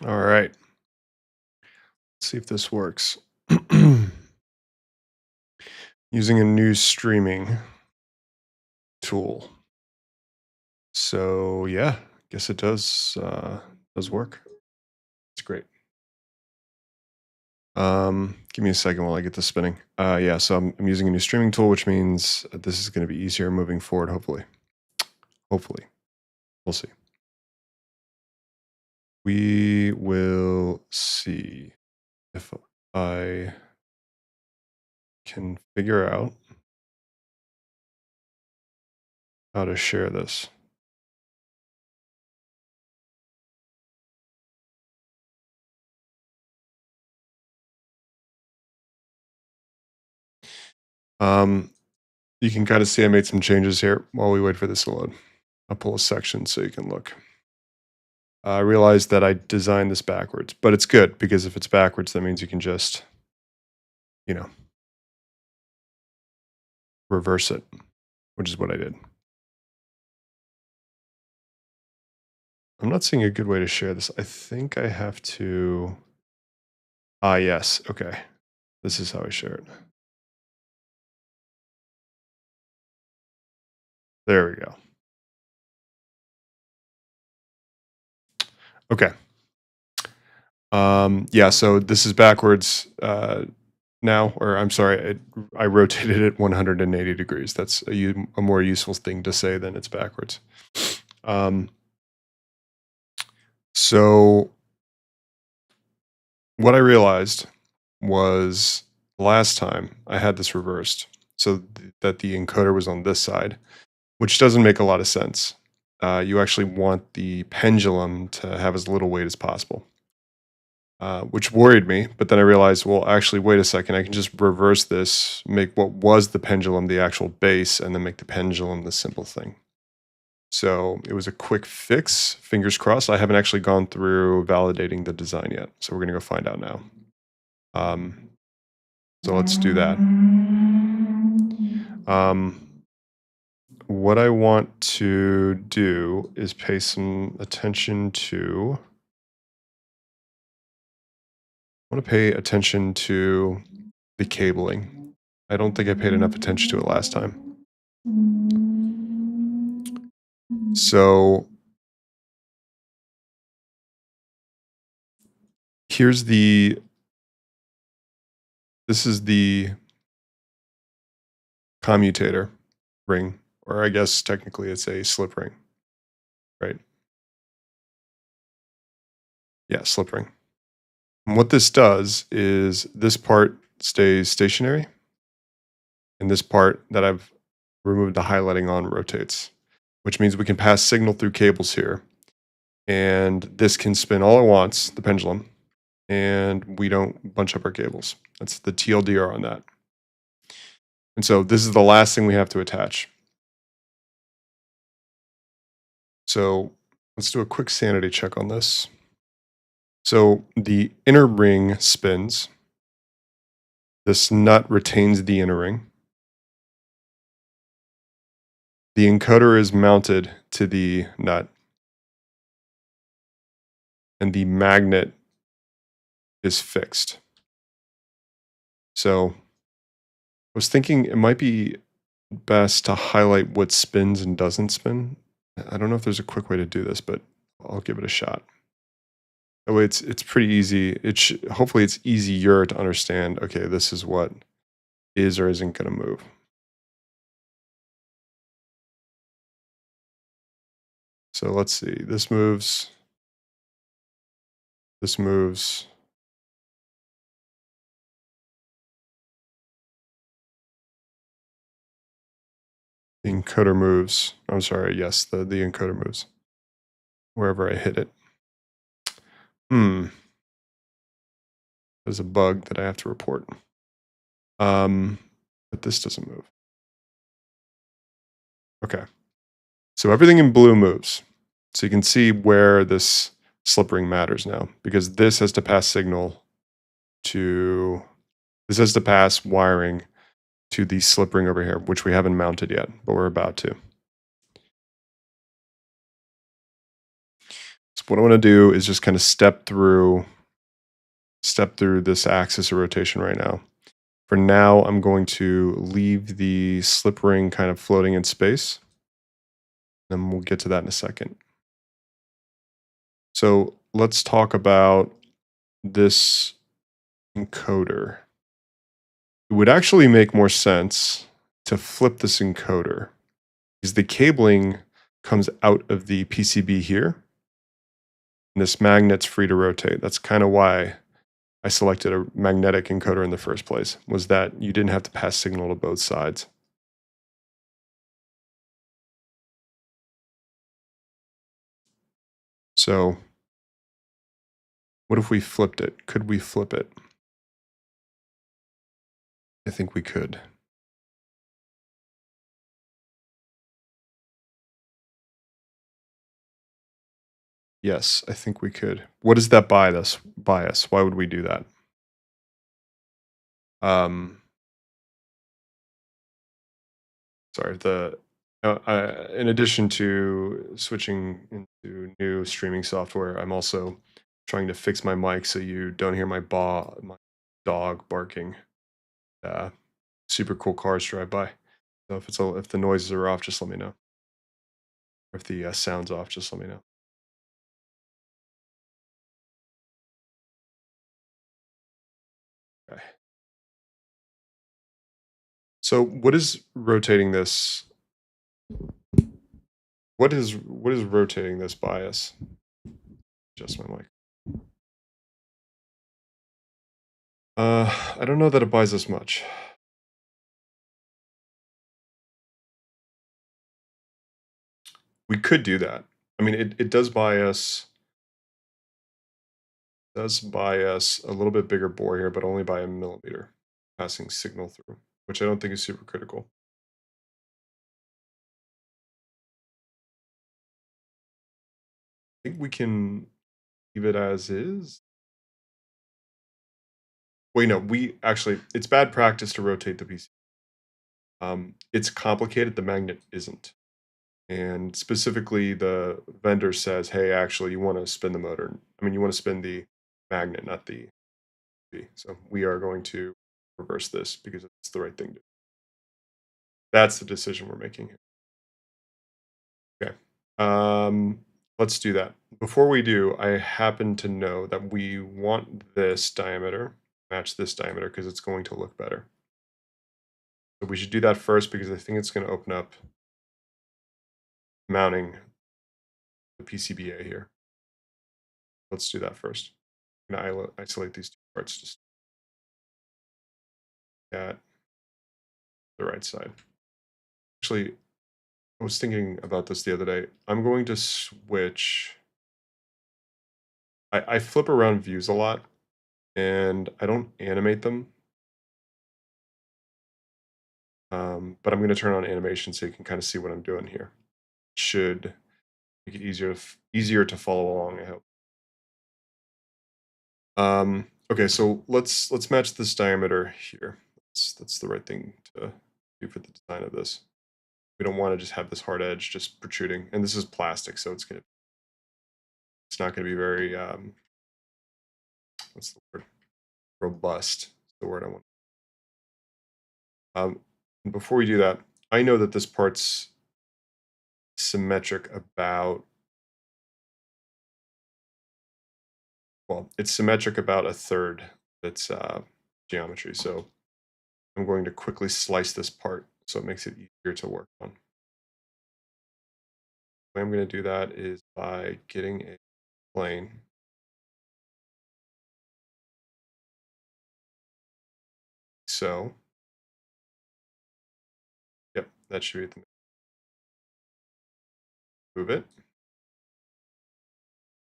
All right. Let's see if this works. Using a new streaming tool. So yeah, guess it does work. It's great. Give me a second while I get this spinning. Yeah, so I'm using a new streaming tool, which means this is going to be easier moving forward. Hopefully, hopefully, we'll see. We will see if I can figure out how to share this. Um, you can kind of see I made some changes here while we wait for this to load. I'll pull a section so you can look. I realized that I designed this backwards, but it's good because if it's backwards, that means you can just, you know, reverse it, which is what I did. I'm not seeing a good way to share this. I think I have to. Ah, yes. Okay. This is how I share it. There we go. Okay. Yeah, so this is backwards now, or I'm sorry, I rotated it 180 degrees. That's a more useful thing to say than it's backwards. Um, so what I realized was last time I had this reversed, so that the encoder was on this side, which doesn't make a lot of sense. You actually want the pendulum to have as little weight as possible. Which worried me. But then I realized, well, actually, wait a second. I can just reverse this, make what was the pendulum the actual base, and then make the pendulum the simple thing. So it was a quick fix. Fingers crossed. I haven't actually gone through validating the design yet. So we're going to go find out now. So let's do that. What I want to do is pay some attention to. I want to pay attention to the cabling. I don't think I paid enough attention to it last time. So here's this is the commutator ring, or I guess technically it's a slip ring, right? Yeah, slip ring. And what this does is this part stays stationary, and this part that I've removed the highlighting on rotates, which means we can pass signal through cables here. And this can spin all it wants, the pendulum, and we don't bunch up our cables. That's the TLDR on that. And so this is the last thing we have to attach. So let's do a quick sanity check on this. So the inner ring spins. This nut retains the inner ring. The encoder is mounted to the nut. And the magnet is fixed. So I was thinking it might be best to highlight what spins and doesn't spin. I don't know if there's a quick way to do this, but I'll give it a shot. That way it's pretty easy. Hopefully it's easier to understand, okay, this is what is or isn't going to move. So let's see. This moves. This moves. The encoder moves. I'm sorry. Yes, the encoder moves wherever I hit it. There's a bug that I have to report. But this doesn't move. Okay. So everything in blue moves. So you can see where this slip ring matters now, because this has to pass signal to, this has to pass wiring to the slip ring over here, which we haven't mounted yet, but we're about to. what I want to do is just kind of step through this axis of rotation right now. For now, I'm going to leave the slip ring kind of floating in space, and we'll get to that in a second. So let's talk about this encoder. It would actually make more sense to flip this encoder because the cabling comes out of the PCB here, and this magnet's free to rotate. That's kind of why I selected a magnetic encoder in the first place, was that you didn't have to pass signal to both sides. So what if we flipped it? Could we flip it? I think we could. Yes, I think we could. What does that bias? Why would we do that? Um, sorry, in addition to switching into new streaming software, I'm also trying to fix my mic so you don't hear my dog barking. Uh, Super cool cars drive by. So if the noises are off, just let me know. If the sound's off, just let me know. Okay. So what is rotating this? What is rotating this bias? Adjust my mic. I don't know that it buys us much. We could do that. I mean, it does buy us a little bit bigger bore here, but only by a millimeter passing signal through, which I don't think is super critical. I think we can leave it as is. Wait, no, it's bad practice to rotate the PC. It's complicated. The magnet isn't. And specifically, the vendor says, hey, actually, you want to spin the motor. I mean, you want to spin the magnet, not the B. So we are going to reverse this because it's the right thing to do. That's the decision we're making here. Okay. Let's do that. Before we do, I happen to know that we want this diameter, match this diameter, because it's going to look better. So we should do that first because I think it's going to open up mounting the PCBA here. Let's do that first. I'm going to isolate these two parts just at the right side. Actually, I was thinking about this the other day. I'm going to switch. I flip around views a lot and I don't animate them. But I'm going to turn on animation so you can kind of see what I'm doing here. Should make it easier to follow along, I hope. Okay, so let's match this diameter here. That's the right thing to do for the design of this. We don't want to just have this hard edge just protruding, and this is plastic, so it's not gonna be very what's the word? Robust. Is the word I want. Um, Before we do that, I know that this part's symmetric about it's symmetric about a third of its geometry. So I'm going to quickly slice this part so it makes it easier to work on. The way I'm going to do that is by getting a plane. So, yep, that should be at the move it.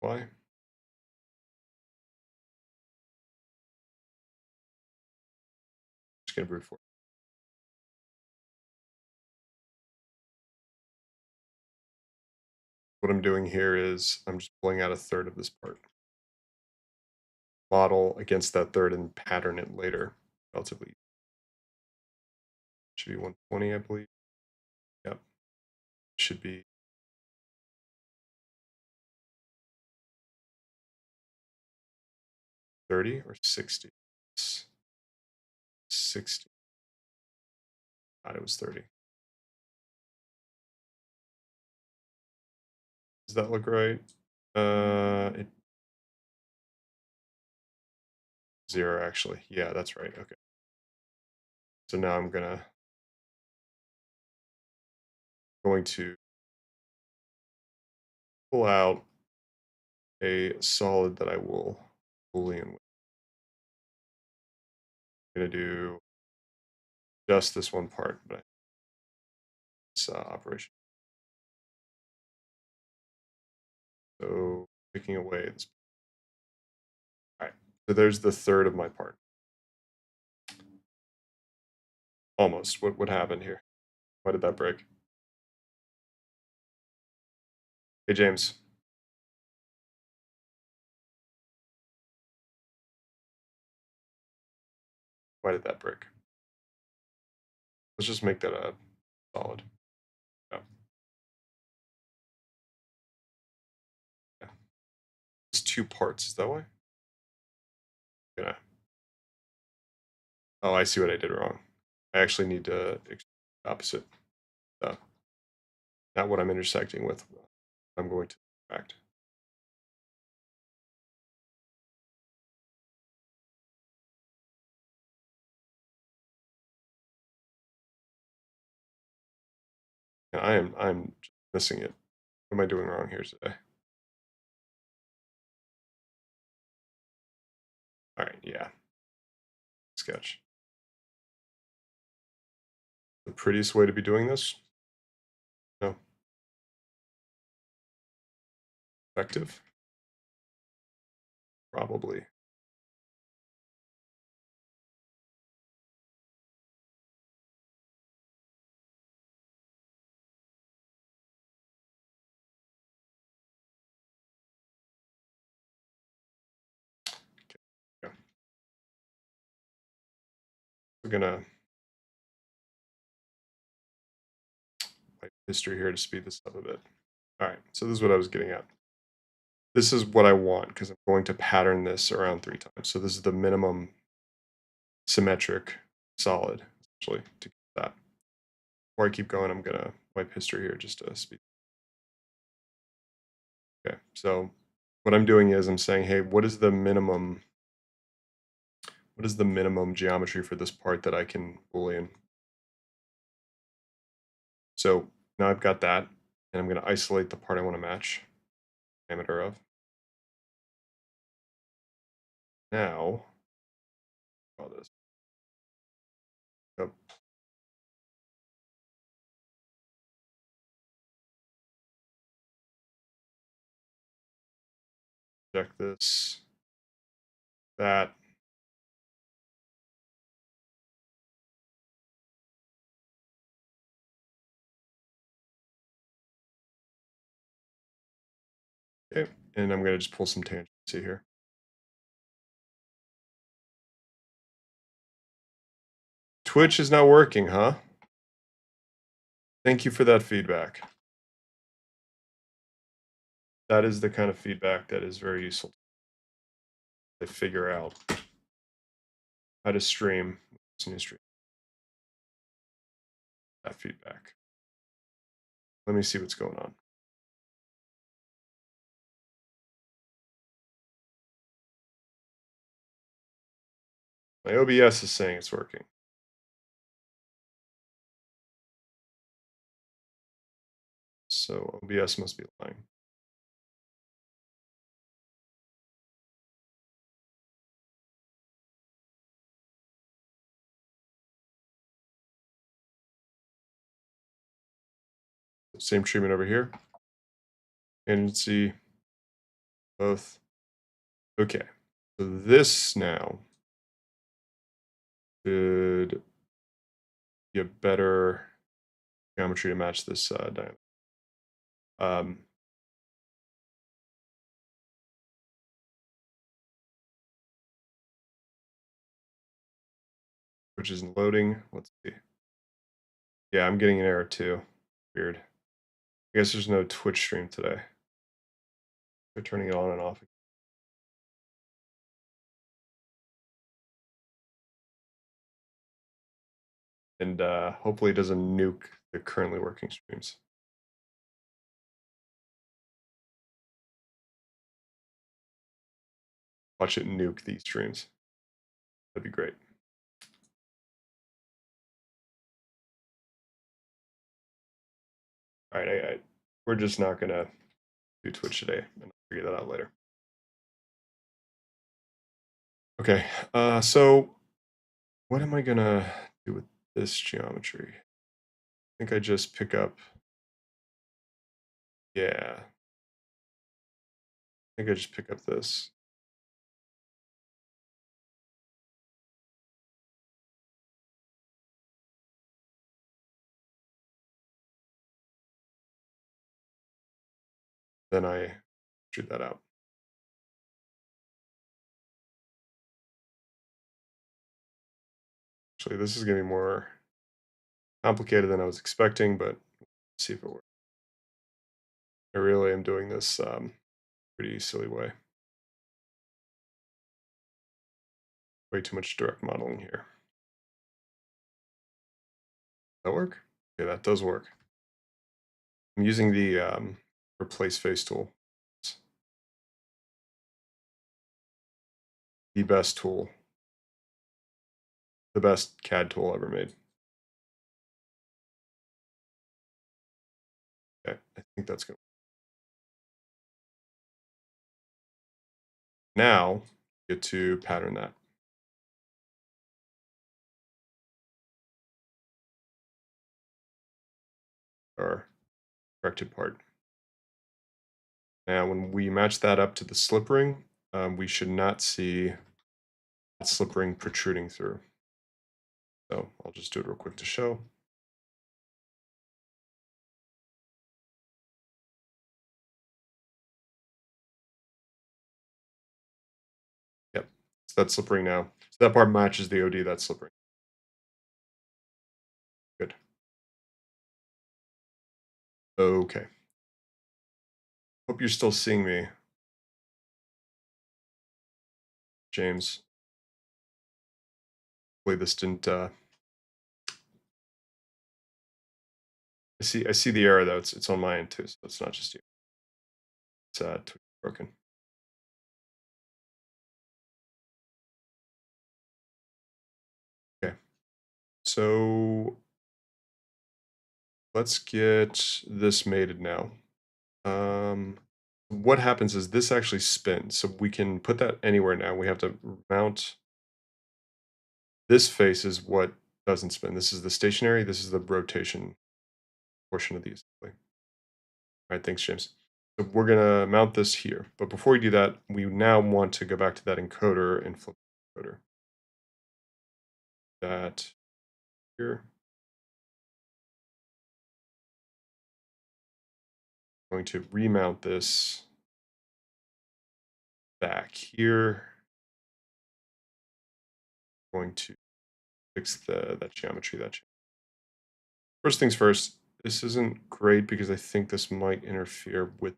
Why? Just going to brute force. What I'm doing here is I'm just pulling out a third of this part. Model against that third and pattern it later. Relatively. Should be 120, I believe. Yep. Should be 30 or 60? 60. God, it was 30. Does that look right? It 0 actually. Yeah, that's right. Okay. So now I'm going to pull out a solid that I will boolean with. I'm going to do just this one part, but it's operation. So taking away this. All right. So there's the third of my part. Almost. What happened here? Why did that break? Hey James, why did that break? Let's just make that a solid. Yeah. Yeah. It's two parts. Is that why? Yeah. Oh, I see what I did wrong. I actually need to opposite. Uh, not what I'm intersecting with. I'm going to subtract. And I'm just missing it. What am I doing wrong here today? All right, yeah. Sketch. The prettiest way to be doing this? No. Effective? Probably. Okay. Yeah. We're gonna write history here to speed this up a bit. All right, so this is what I was getting at. This is what I want because I'm going to pattern this around 3 times. So this is the minimum symmetric solid, essentially, to get that. Before I keep going, I'm gonna wipe history here just to speed. Okay, so what I'm doing is I'm saying, hey, what is the minimum geometry for this part that I can boolean? So now I've got that, and I'm gonna isolate the part I want to match diameter of. Now, draw this. Yep. Check this, that. Okay, and I'm gonna just pull some tangents here. Twitch is not working, huh? Thank you for that feedback. That is the kind of feedback that is very useful to figure out how to stream this new stream. That feedback. Let me see what's going on. My OBS is saying it's working. So OBS must be lying. Same treatment over here. Tendency, both. Okay. So this now should be a better geometry to match this diameter. Which isn't loading. Let's see. Yeah, I'm getting an error too. Weird. I guess there's no Twitch stream today. They're turning it on and off. and hopefully it doesn't nuke the currently working streams. Watch it nuke these streams. That'd be great. All right, we're just not gonna do Twitch today, and I'll figure that out later. Okay, so what am I gonna do with this geometry? I think I just pick up, yeah, I think I just pick up this. Then I shoot that out. Actually, this is gonna be more complicated than I was expecting, but let's see if it works. I really am doing this pretty silly way. Way too much direct modeling here. Does that work? Okay, that does work. I'm using the replace face tool. It's the best tool, the best CAD tool ever made. Okay, I think that's good. Now, get to pattern that. Our corrected part. Now, when we match that up to the slip ring, we should not see that slip ring protruding through. So I'll just do it real quick to show. Yep, it's that slip ring now. So that part matches the OD, that slip ring. Good. Okay. Hope you're still seeing me, James. Hopefully this didn't I see the error though. It's on my end too, so it's not just you. It's broken. Okay. So let's get this mated now. What happens is this actually spins, so we can put that anywhere now. We have to mount. This face is what doesn't spin. This is the stationary. This is the rotation portion of the assembly. All right, thanks, James. So we're gonna mount this here, but before we do that, we now want to go back to that encoder and flip the encoder. That here. Going to remount this back here. Going to fix that geometry. First things first. This isn't great because I think this might interfere with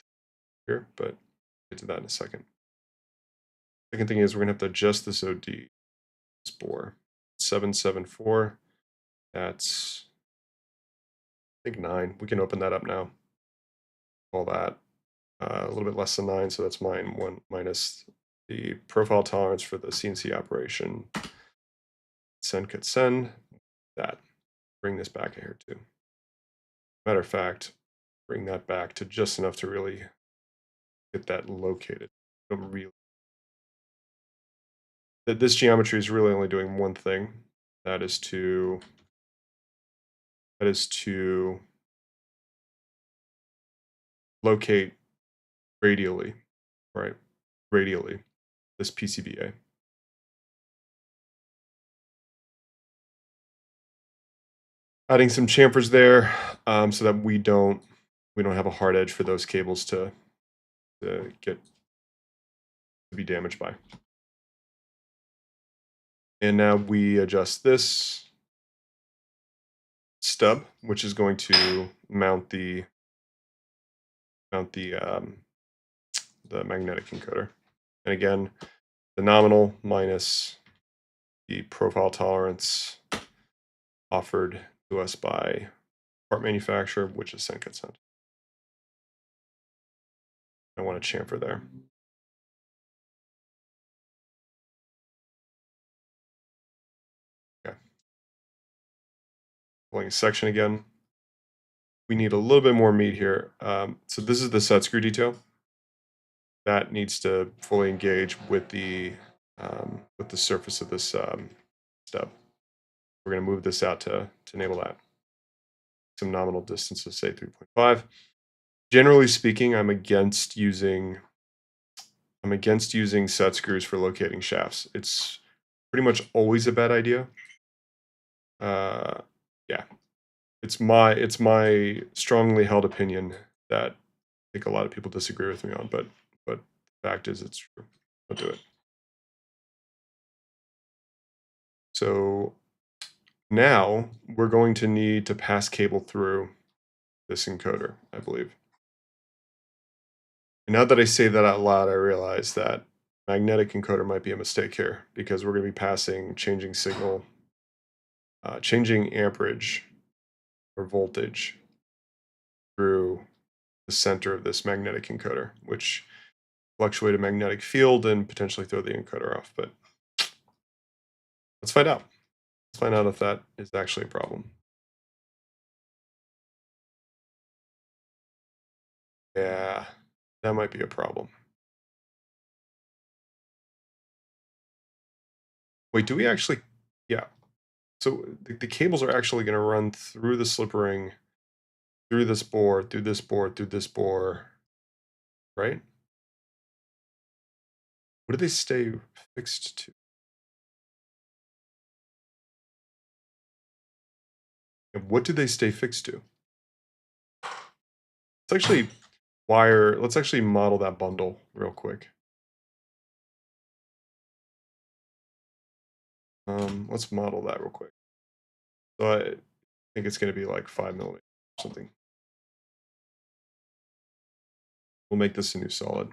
here, but I'll get to that in a second. Second thing is we're gonna have to adjust this OD. This bore 774. That's I think 9. We can open that up now. All that a little bit less than 9, so that's mine 1 minus the profile tolerance for the CNC operation. Send could send that. Bring this back here too. Matter of fact, bring that back to just enough to really get that located. Don't really. This geometry is really only doing one thing. That is to locate radially, right? Radially, this PCBA. Adding some chamfers there so that we don't have a hard edge for those cables to be damaged by. And now we adjust this stub, which is going to mount the magnetic encoder. And again, the nominal minus the profile tolerance offered to us by part manufacturer, which is sent consent. I want a chamfer there. Okay, pulling a section again. We need a little bit more meat here. So this is the set screw detail that needs to fully engage with the surface of this stub. We're going to move this out to enable that. Some nominal distance of say 3.5. Generally speaking, I'm against using set screws for locating shafts. It's pretty much always a bad idea. Yeah, it's my strongly held opinion that I think a lot of people disagree with me on, but the fact is it's true. I'll do it. So now we're going to need to pass cable through this encoder, I believe. And now that I say that out loud, I realize that magnetic encoder might be a mistake here because we're going to be passing changing signal, changing amperage or voltage through the center of this magnetic encoder, which fluctuate a magnetic field and potentially throw the encoder off. But let's find out. Let's find out if that is actually a problem. Yeah, that might be a problem. Wait, do we actually? Yeah. So the cables are actually going to run through the slip ring, through this board, through this board, through this board, right? What do they stay fixed to? And what do they stay fixed to? Let's actually let's actually model that bundle real quick. Let's model that real quick. So I think it's going to be like 5 millimeters or something. We'll make this a new solid.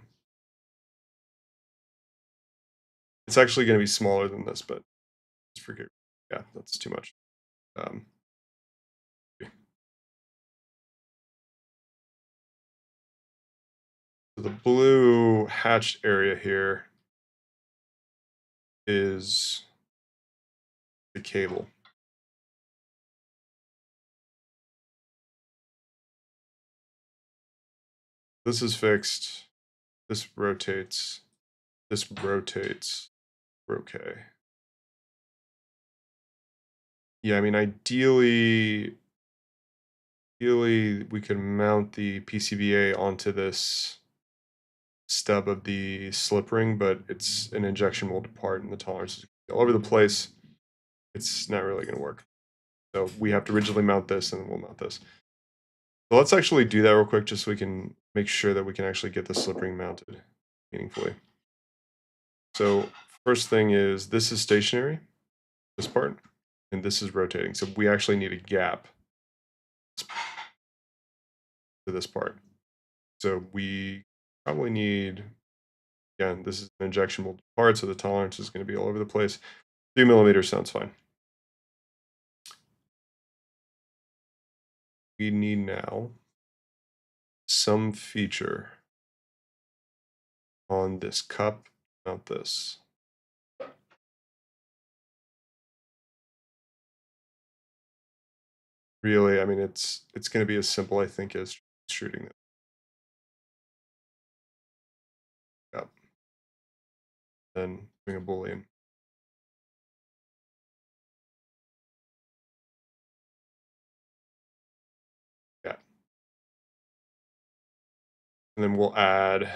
It's actually going to be smaller than this, but let's forget. Yeah, that's too much. Um, so the blue hatched area here is the cable. This is fixed. This rotates. This rotates. Okay. Yeah, I mean, ideally we could mount the PCBA onto this stub of the slip ring, but it's an injection molded part and the tolerance is all over the place. It's not really going to work. So we have to rigidly mount this and then we'll mount this. So let's actually do that real quick just so we can make sure that we can actually get the slip ring mounted meaningfully. So first thing is this is stationary, this part, and this is rotating. So we actually need a gap to this part. So we probably need, again, this is an injection molded part, so the tolerance is going to be all over the place. 3 millimeters sounds fine. We need now some feature on this cup, mount this. Really, I mean, it's going to be as simple, I think, as shooting it up, then doing a boolean. Yeah, and then we'll add. Let's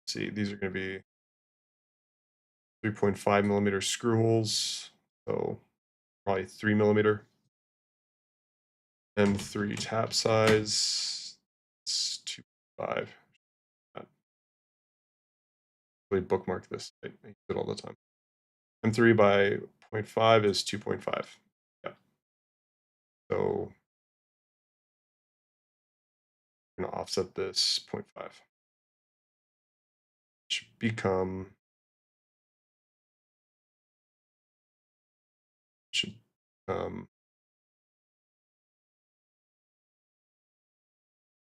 see, these are going to be 3.5 millimeter screw holes, so probably 3 millimeter. M3 tap size. It's 2.5. Really bookmark this. I use it all the time. M3 by 0.5 is 2.5. Yeah. So I'm going to offset this 0.5. Should become should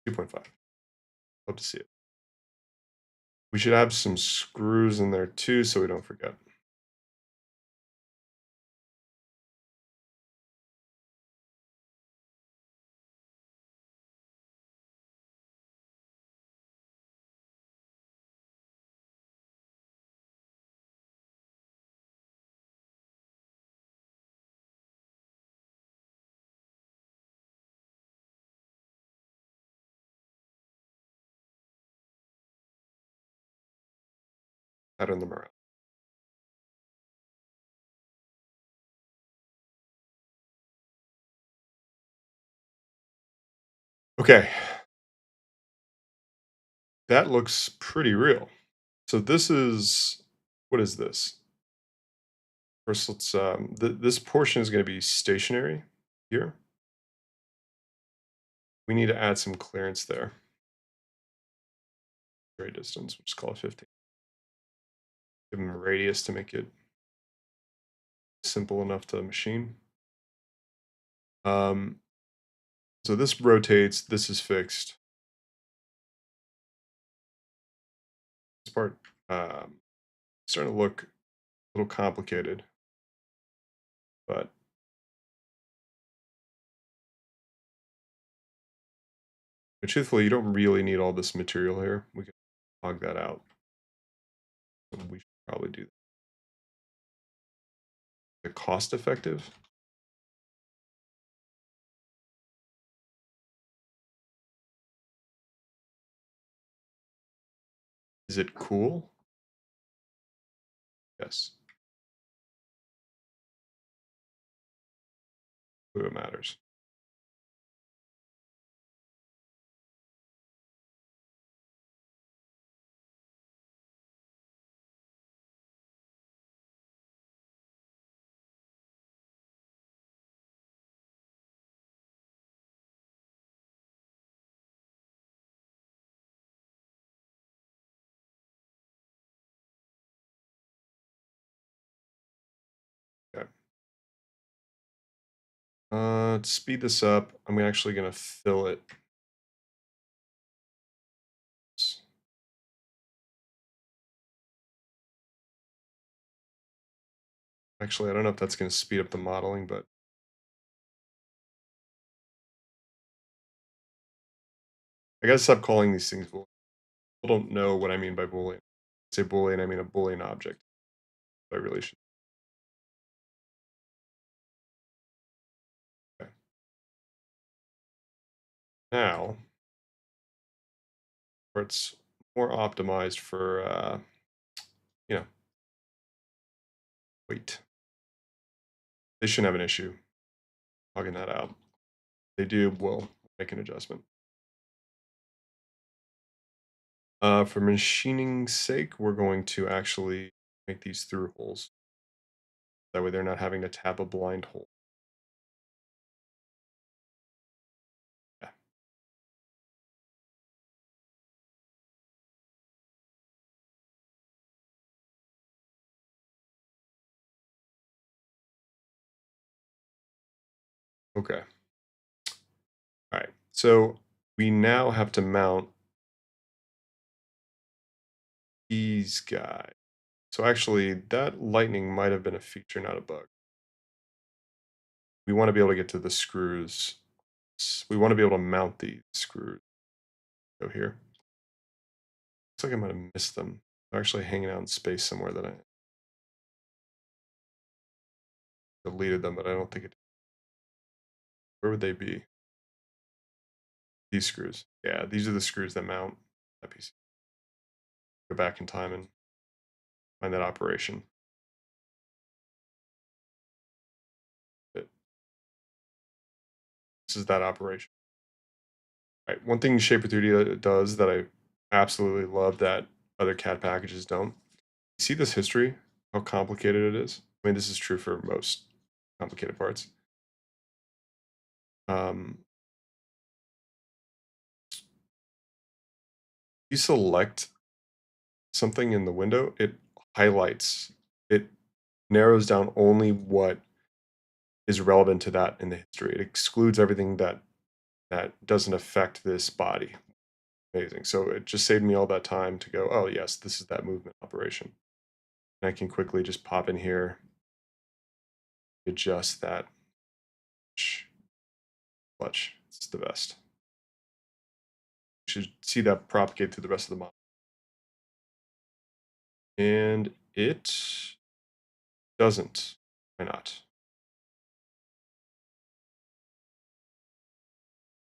2.5. Love to see it. We should have some screws in there too so we don't forget. Pattern them around. Okay, that looks pretty real. So this is, what is this? First, let's this portion is going to be stationary here. We need to add some clearance there. Very distance, we'll just call it 15. Give them a radius to make it simple enough to machine. Um, so this rotates, this is fixed. This part starting to look a little complicated, but truthfully, you don't really need all this material here. We can log that out. We should probably do that. The cost effective. Is it cool? Yes. It matters. Okay. To speed this up, I'm actually going to fill it. Actually, I don't know if that's going to speed up the modeling, but I gotta stop calling these things Boolean. People don't know what I mean by Boolean. I say Boolean, I mean a Boolean object. I really should. Okay. Now, where it's more optimized for, you know, weight. They shouldn't have an issue logging that out. They do, we'll make an adjustment. For machining sake, we're going to actually make these through holes. That way they're not having to tap a blind hole. Yeah. Okay. All right. So we now have to mount these guys. So actually, that lightning might have been a feature, not a bug. We want to be able to get to the screws. We want to be able to mount these screws. Go here. Looks like I might have missed them. They're actually hanging out in space somewhere that I deleted them, but I don't think it. Where would they be? These screws. Yeah, these are the screws that mount that piece. Go back in time and find that operation. This is that operation. All right. One thing Shaper 3D does that I absolutely love that other CAD packages don't. See this history? How complicated it is? I mean, this is true for most complicated parts. Um, you select something in the window, it highlights, it narrows down only what is relevant to that in the history. It excludes everything that that doesn't affect this body. Amazing. So it just saved me all that time to go, oh, yes, this is that movement operation. And I can quickly just pop in here, adjust that clutch. It's the best. You should see that propagate through the rest of the model. And it doesn't. Why not?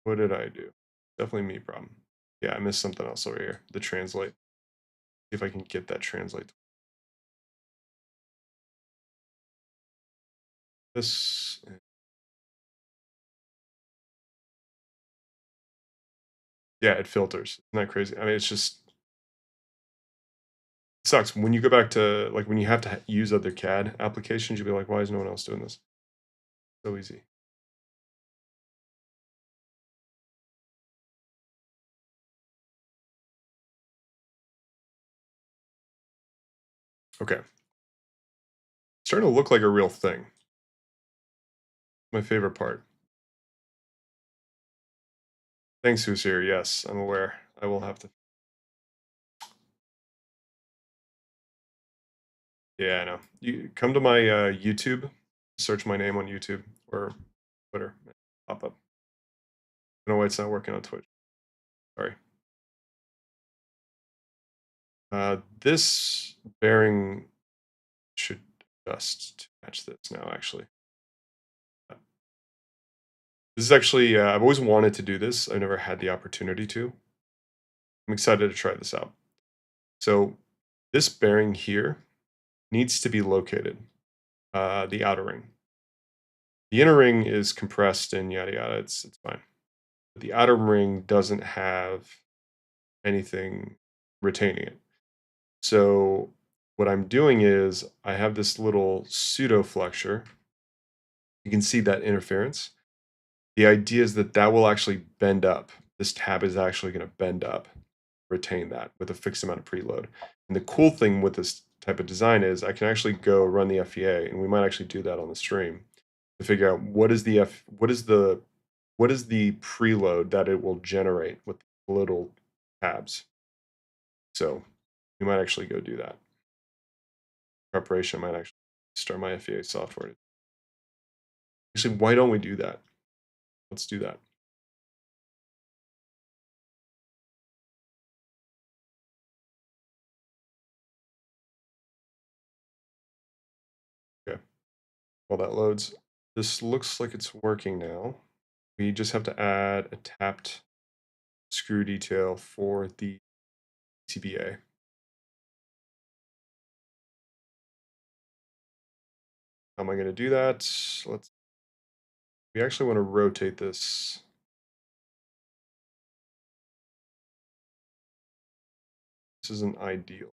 What did I do? Definitely me problem. Yeah, I missed something else over here. The translate. See if I can get that translate. This. Yeah, it filters. Isn't that crazy? I mean, it's just it sucks when you go back to like when you have to use other CAD applications. You'll be like, why is no one else doing this? So easy. Okay, starting to look like a real thing. My favorite part. Thanks, who's here? Yes, I'm aware. I will have to. Yeah, I know. You come to my YouTube, search my name on YouTube or Twitter, pop up. I don't know why it's not working on Twitch. Sorry. This bearing should adjust to match this now, actually. This is actually, I've always wanted to do this. I've never had the opportunity to. I'm excited to try this out. So, this bearing here needs to be located, the outer ring. The inner ring is compressed and yada yada, it's fine. But the outer ring doesn't have anything retaining it. So, what I'm doing is I have this little pseudo flexure. You can see that interference. The idea is that that will actually bend up. This tab is actually going to bend up, retain that with a fixed amount of preload. And the cool thing with this type of design is I can actually go run the FEA, and we might actually do that on the stream to figure out what is the preload that it will generate with little tabs. So we might actually go do that. Preparation might actually start my FEA software. Actually, why don't we do that? Let's do that. Okay. While that loads, this looks like it's working now. We just have to add a tapped screw detail for the CBA. How am I going to do that? We actually want to rotate this. This isn't ideal.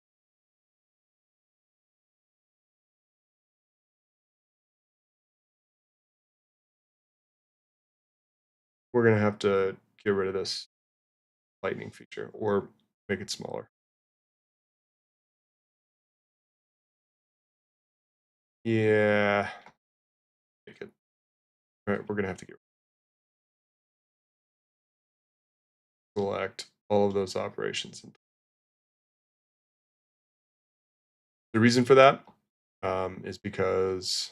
We're going to have to get rid of this lightning feature or make it smaller. Yeah. Make it. All right, we're going to have to select all of those operations. The reason for that is because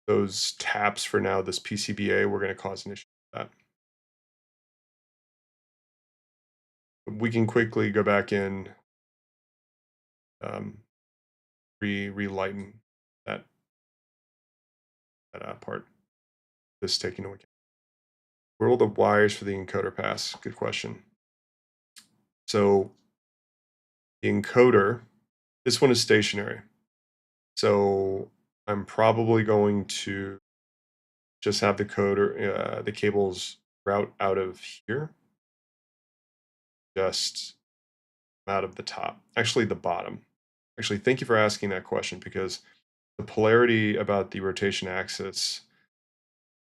those taps for now, this PCBA, we're going to cause an issue with that. We can quickly go back in, um, relighten that part. This taking into account. Where will the wires for the encoder pass? Good question. So the encoder, this one is stationary. So I'm probably going to just have the cables route out of here, just out of the top. Actually, the bottom. Actually, thank you for asking that question because the polarity about the rotation axis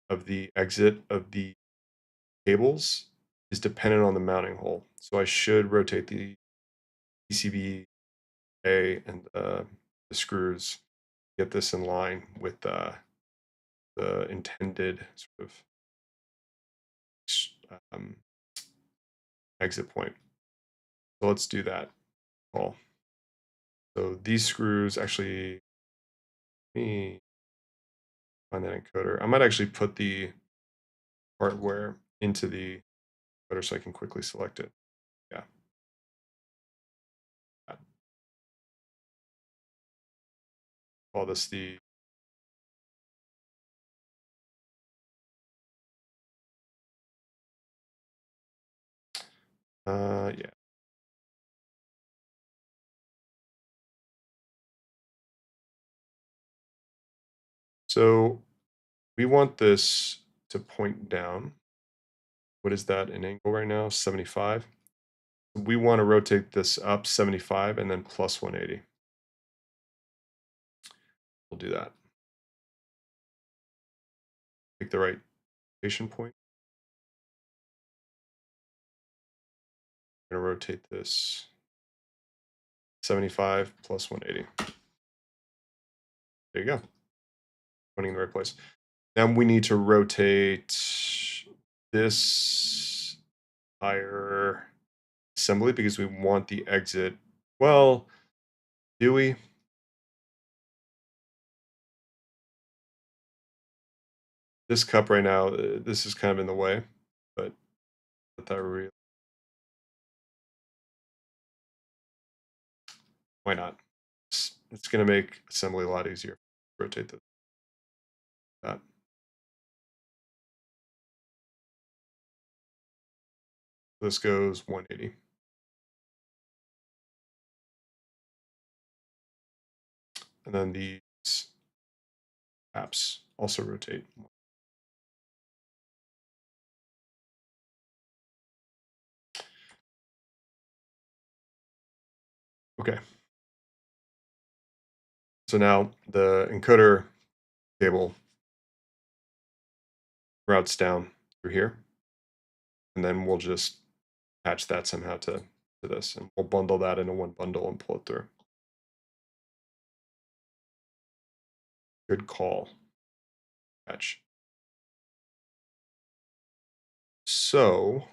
of the exit of the cables is dependent on the mounting hole. So I should rotate the PCB and the screws, get this in line with the intended sort of um, exit point. So let's do that. Cool. So these screws actually, let me find that encoder. I might actually put the hardware into the encoder so I can quickly select it. Yeah. Call this the yeah. So we want this to point down. What is that in angle right now? 75. We want to rotate this up 75 and then plus 180. We'll do that. Pick the right rotation point. I'm going to rotate this 75 plus 180. There you go. Pointing in the right place. Now we need to rotate this entire assembly because we want the exit. Well, do we? This cup right now, this is kind of in the way, but that really, why not? It's going to make assembly a lot easier. Rotate this. That. This goes 180. And then these apps also rotate. Okay. So now the encoder cable routes down through here. And then we'll just attach that somehow to this. And we'll bundle that into one bundle and pull it through. Good call. Catch. So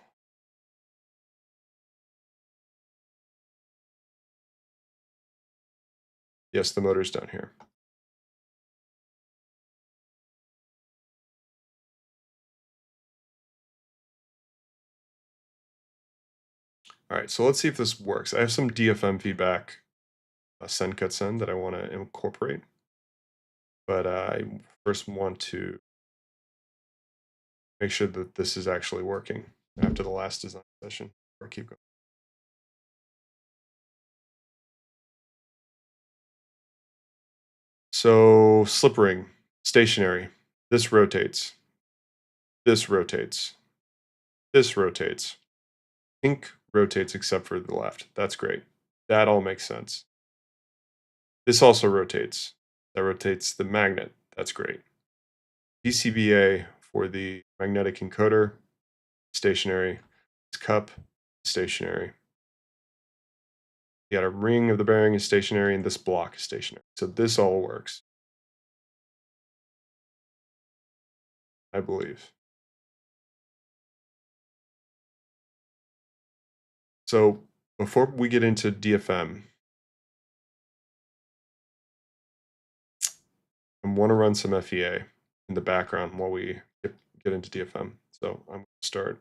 yes, the motor's down here. All right, so let's see if this works. I have some DFM feedback, send cut send, that I want to incorporate. But I first want to make sure that this is actually working after the last design session. Or keep going. So slip ring, stationary. This rotates. This rotates. This rotates. Pink rotates except for the left. That's great. That all makes sense. This also rotates. That rotates the magnet. That's great. PCBA for the magnetic encoder, stationary. This cup, stationary. You got a ring of the bearing is stationary and this block is stationary. So this all works, I believe. So before we get into DFM, I want to run some FEA in the background while we get into DFM. So I'm going to start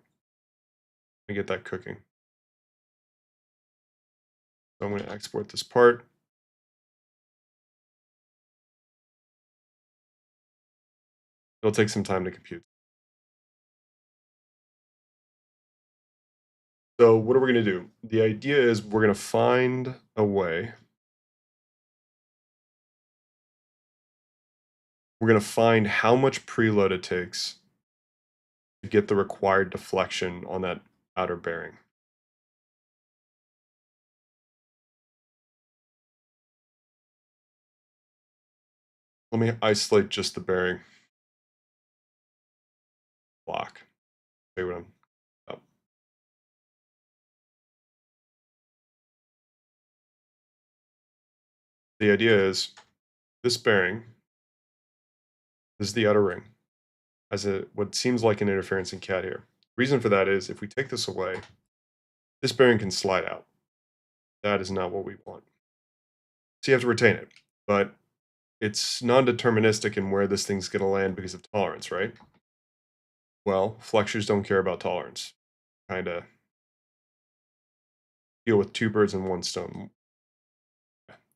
and get that cooking. So I'm going to export this part. It'll take some time to compute. So what are we going to do? The idea is we're going to find a way. We're going to find how much preload it takes to get the required deflection on that outer bearing. Let me isolate just the bearing block. Wait, what I'm up. The idea is this bearing, this is the outer ring, has a what seems like an interference in CAD here. Reason for that is if we take this away, this bearing can slide out. That is not what we want. So you have to retain it. But it's non-deterministic in where this thing's going to land because of tolerance, right? Well, flexures don't care about tolerance. Kind of deal with two birds in one stone.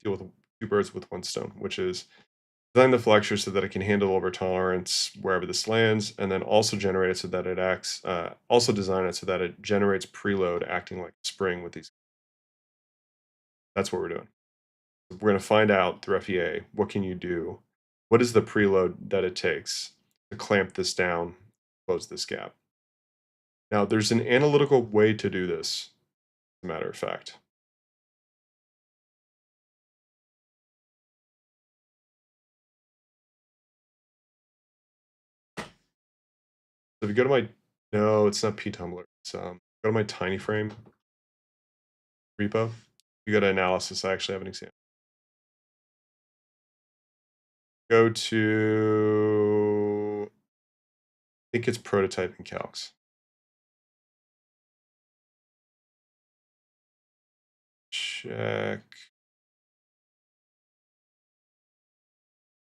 Deal with two birds with one stone, which is design the flexure so that it can handle over tolerance wherever this lands, and then also generate it so that it acts. Also design it so that it generates preload, acting like a spring with these. That's what we're doing. We're going to find out through FEA what can you do. What is the preload that it takes to clamp this down, close this gap? Now, there's an analytical way to do this, as a matter of fact. So if you go to my, no, it's not pTumbler. It's go to my tiny frame repo. You go to analysis. I actually have an example. Go to, I think it's prototyping calcs. Check.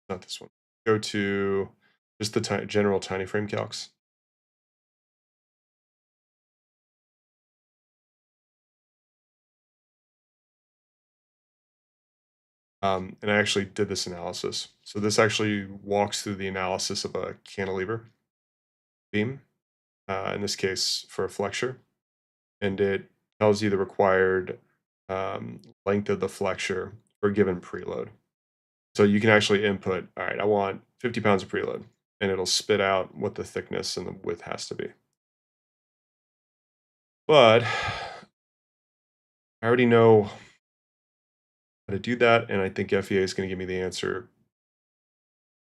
Not this one. Go to just the general tiny frame calcs. And I actually did this analysis. So this actually walks through the analysis of a cantilever beam, in this case for a flexure, and it tells you the required length of the flexure for a given preload. So you can actually input, all right, I want 50 pounds of preload, and it'll spit out what the thickness and the width has to be. But I already know how to do that, and I think FEA is going to give me the answer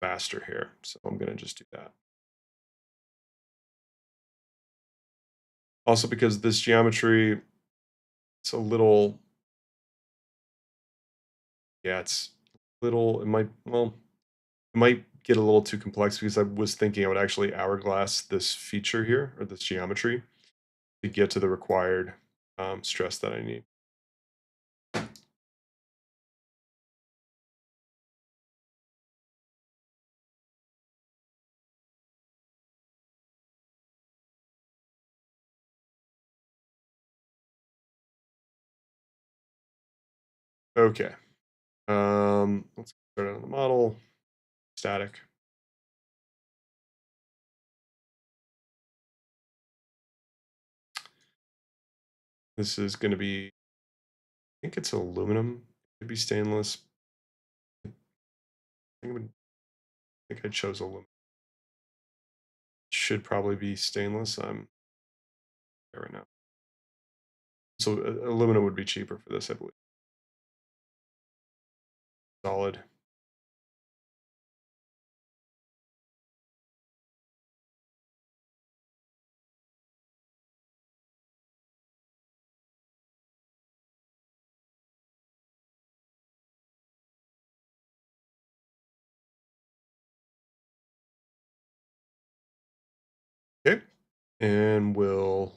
faster here. So I'm going to just do that. Also, because this geometry, it's a little, yeah, it's little, it might, well, it might get a little too complex because I was thinking I would actually hourglass this feature here, or this geometry, to get to the required stress that I need. Okay. Let's get started on the model. Static. This is going to be, I think it's aluminum. It could be stainless. I think I chose aluminum. Should probably be stainless. I'm there right now. So aluminum would be cheaper for this, I believe. Solid. Okay. And we'll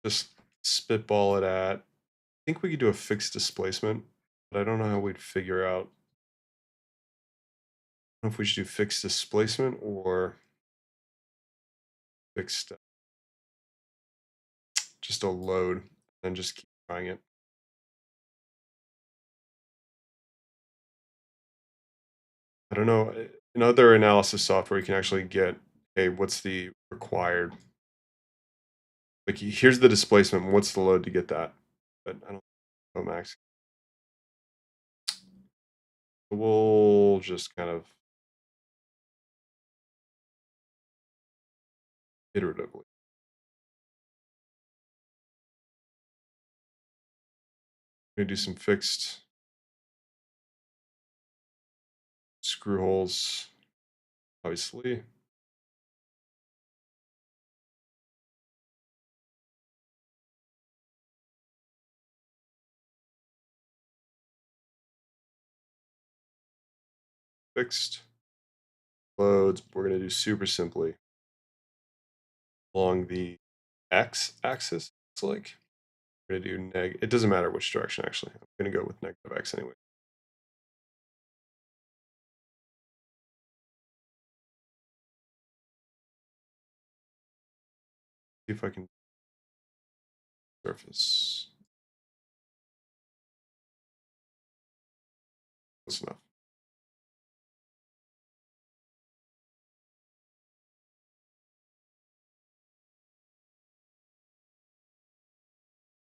just spitball it at, I think we could do a fixed displacement, but I don't know how we'd figure out. I don't know if we should do fixed displacement or fixed, just a load and just keep trying it. I don't know. In other analysis software, you can actually get, hey, what's the required? Like, here's the displacement. What's the load to get that? But I don't know, max. We'll just kind of iteratively. We're gonna do some fixed screw holes, obviously. Fixed loads. We're gonna do super simply along the x axis. It's like we're gonna do it doesn't matter which direction actually. I'm gonna go with negative x anyway. See if I can surface close enough.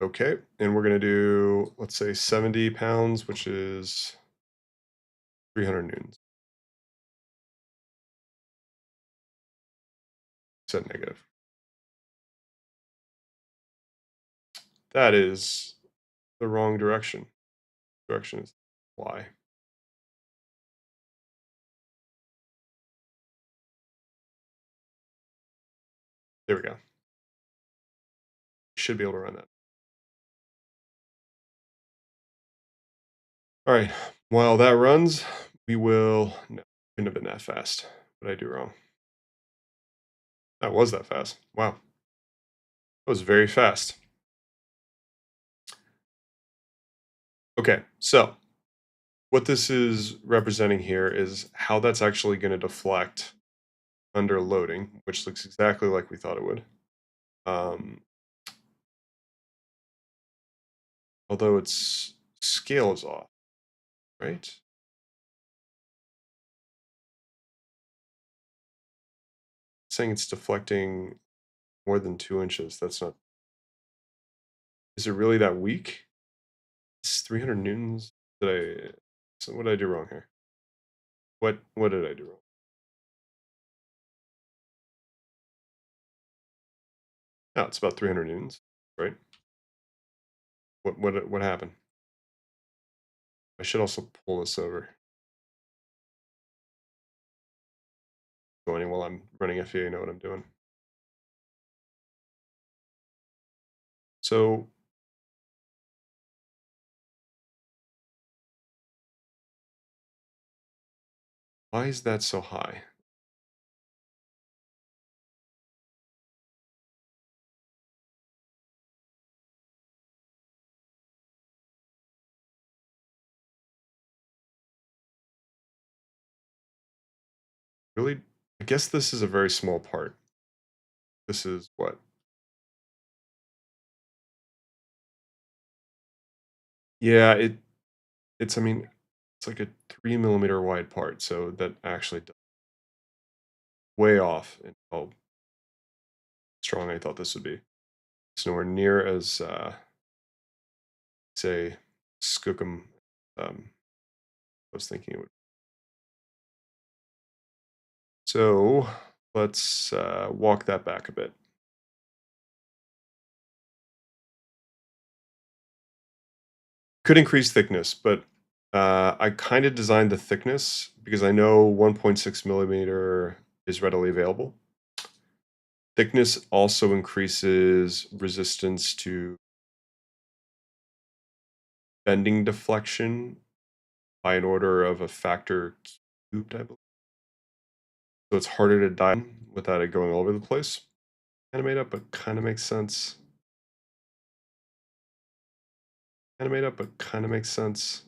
Okay, and we're gonna do, let's say 70 pounds, which is 300 newtons. Set negative. That is the wrong direction. Direction is y. There we go. Should be able to run that. All right. While that runs, we will. No, couldn't have been that fast. What did I do wrong? That was that fast. Wow. That was very fast. Okay. So, what this is representing here is how that's actually going to deflect under loading, which looks exactly like we thought it would. Um, although its scale is off, right? Saying it's deflecting more than 2 inches. That's not. Is it really that weak? It's 300 newtons. Did I? So what did I do wrong here? What did I do wrong? No, it's about 300 newtons, right? What happened? I should also pull this over. Going while I'm running FEA, you know what I'm doing. So why is that so high? Really? I guess this is a very small part. This is what? Yeah, it's I mean, it's like a 3 millimeter wide part, so that actually way off in how strong I thought this would be. It's nowhere near as say Skookum I was thinking it would. So let's walk that back a bit. Could increase thickness, but I kind of designed the thickness because I know 1.6 millimeter is readily available. Thickness also increases resistance to bending deflection by an order of a factor cubed, I believe. So it's harder to dial without it going all over the place. Kind of made up, but kind of makes sense. Kind of made up, but kind of makes sense.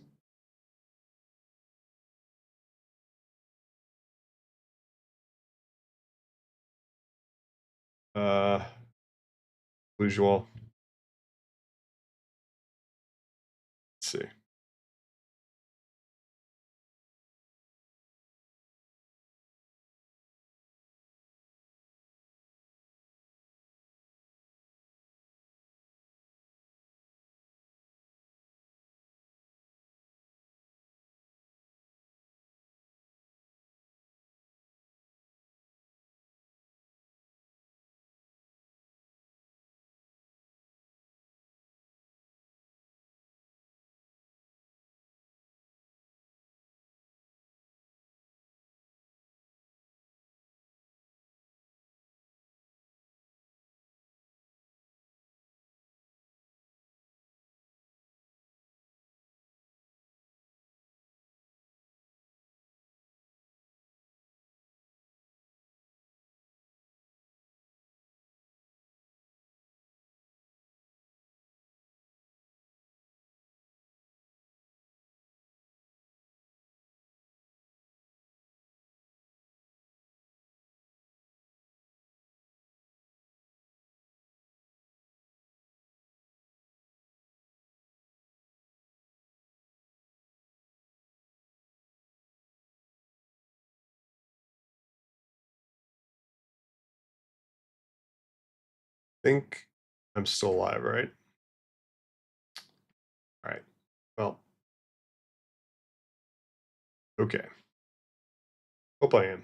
Uh, usual. Let's see. think I'm still alive, right? All right. Well, okay. Hope I am.